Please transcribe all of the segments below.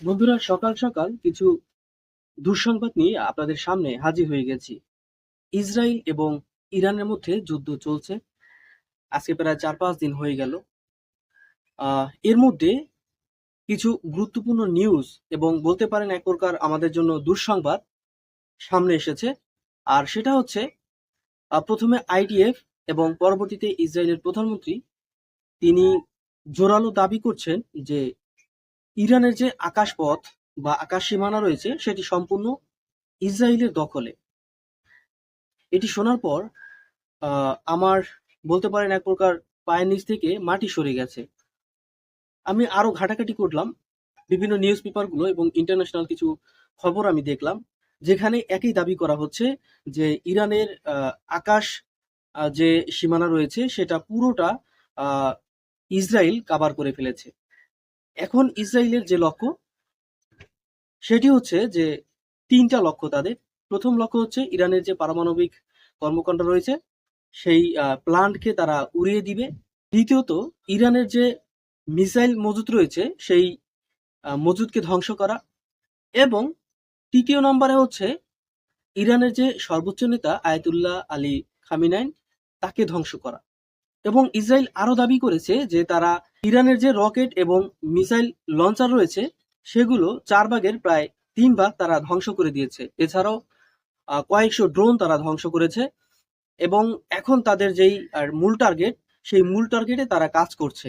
বন্ধুরা, সকাল সকাল কিছু দুঃসংবাদ নিয়ে আপনাদের সামনে হাজির হয়ে গেছি। ইসরায়েল এবং ইরানের মধ্যে যুদ্ধ চলছে। আজকে প্রায় ৪-৫ দিন হয়ে গেল। এর মধ্যে কিছু গুরুত্বপূর্ণ নিউজ এবং বলতে পারেন এক প্রকার আমাদের জন্য দুঃসংবাদ সামনে এসেছে। আর সেটা হচ্ছে, প্রথমে আইডিএফ এবং পরবর্তীতে ইসরায়েলের প্রধানমন্ত্রী তিনি জোরালো দাবি করছেন যে ইরানের যে আকাশপথ বা আকাশ সীমানা রয়েছে সেটি সম্পূর্ণ ইসরায়েলের দখলে। এটি শোনার পর আমার বলতে পারেন এক প্রকার পায়ের নিচ থেকে মাটি সরে গেছে। আমি আরো ঘাটাঘাটি করলাম বিভিন্ন নিউজ পেপারগুলো এবং ইন্টারন্যাশনাল কিছু খবর আমি দেখলাম, যেখানে একই দাবি করা হচ্ছে যে ইরানের আকাশ যে সীমানা রয়েছে সেটা পুরোটা আহ, ইসরায়েল কাভার করে ফেলেছে। এখন ইসরায়েলের যে লক্ষ্য সেটি হচ্ছে যে তিনটা লক্ষ্য তাদের। প্রথম লক্ষ্য হচ্ছে ইরানের যে পারমাণবিক কর্মকাণ্ড রয়েছে সেই প্লান্টকে তারা উড়িয়ে দিবে। দ্বিতীয়ত, ইরানের যে মিসাইল মজুত রয়েছে সেই মজুদকে ধ্বংস করা। এবং তৃতীয় নম্বরে হচ্ছে ইরানের যে সর্বোচ্চ নেতা আয়াতুল্লাহ আলী খামিনাই তাকে ধ্বংস করা। এবং ইসরায়েল আরো দাবি করেছে যে তারা ইরানের যে রকেট এবং মিসাইল লঞ্চার রয়েছে সেগুলো ৪ ভাগের প্রায় ৩ ভাগ তারা ধ্বংস করে দিয়েছে। এছাড়াও কয়েকশো ড্রোন তারা ধ্বংস করেছে। এবং এখন তাদের যেই মূল টার্গেট, সেই মূল টার্গেটে তারা কাজ করছে।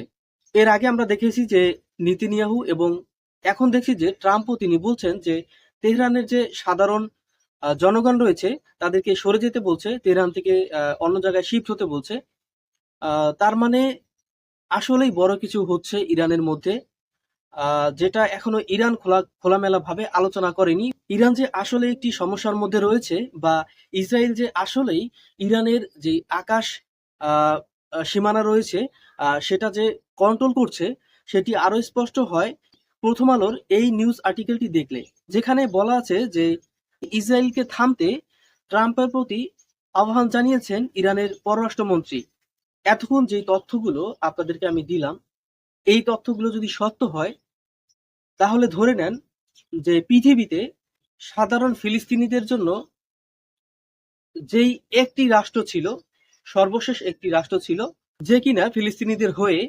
এর আগে আমরা দেখেছি যে নেতানিয়াহু, এবং এখন দেখছি যে ট্রাম্পও তিনি বলছেন যে তেহরানের যে সাধারণ জনগণ রয়েছে তাদেরকে সরে যেতে বলছে, তেহরান থেকে অন্য জায়গায় শিফট হতে বলছে। তার মানে আসলেই বড় কিছু হচ্ছে ইরানের মধ্যে, যেটা এখনো ইরান খোলামেলা ভাবে আলোচনা করেনি। ইরান যে আসলে একটি সমস্যার মধ্যে রয়েছে, বা ইসরায়েল যে আসলেই ইরানের যে আকাশ আহ, সীমানা রয়েছে সেটা যে কন্ট্রোল করছে, সেটি আরো স্পষ্ট হয় প্রথম আলোর এই নিউজ আর্টিকেলটি দেখলে, যেখানে বলা আছে যে ইসরায়েলকে থামতে ট্রাম্পের প্রতি আহ্বান জানিয়েছেন ইরানের পররাষ্ট্রমন্ত্রী। এতক্ষণ যে তথ্যগুলো আপনাদেরকে আমি দিলাম, এই তথ্যগুলো যদি সত্য হয় তাহলে ধরে নেন যে পৃথিবীতে সাধারণ ফিলিস্তিনিদের জন্য যেই একটি রাষ্ট্র ছিল, সর্বশেষ একটি রাষ্ট্র ছিল, যে কিনা ফিলিস্তিনিদের হয়ে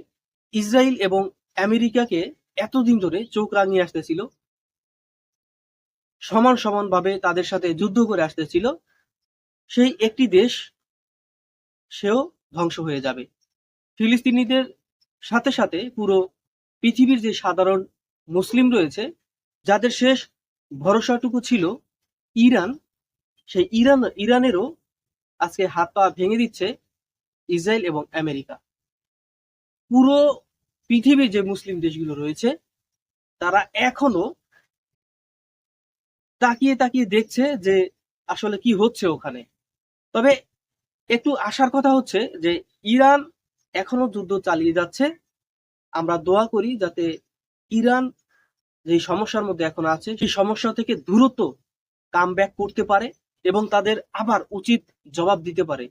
ইসরায়েল এবং আমেরিকাকে এতদিন ধরে চোখ রাঙিয়ে আসতেছিল, সমান সমান ভাবে তাদের সাথে যুদ্ধ করে আসতেছিল, সেই একটি দেশ সেও ধ্বংস হয়ে যাবে। ফিলিস্তিনিদের সাথে সাথে পুরো পৃথিবীর যে সাধারণ মুসলিম রয়েছে, যাদের শেষ ভরসাটুকু ছিল ইরান, সেই ইরানেরও আজকে হাত পা ভেঙে দিচ্ছে ইসরায়েল এবং আমেরিকা। পুরো পৃথিবীর যে মুসলিম দেশগুলো রয়েছে তারা এখনো তাকিয়ে তাকিয়ে দেখছে যে আসলে কি হচ্ছে ওখানে। তবে একটু আশার কথা হচ্ছে যে ইরান এখনো যুদ্ধ চালিয়ে যাচ্ছে। আমরা দোয়া করি যাতে ইরান যে সমস্যার মধ্যে এখন আছে সেই সমস্যা থেকে দ্রুত কাম ব্যাক করতে পারে এবং তাদের আবার উচিত জবাব দিতে পারে।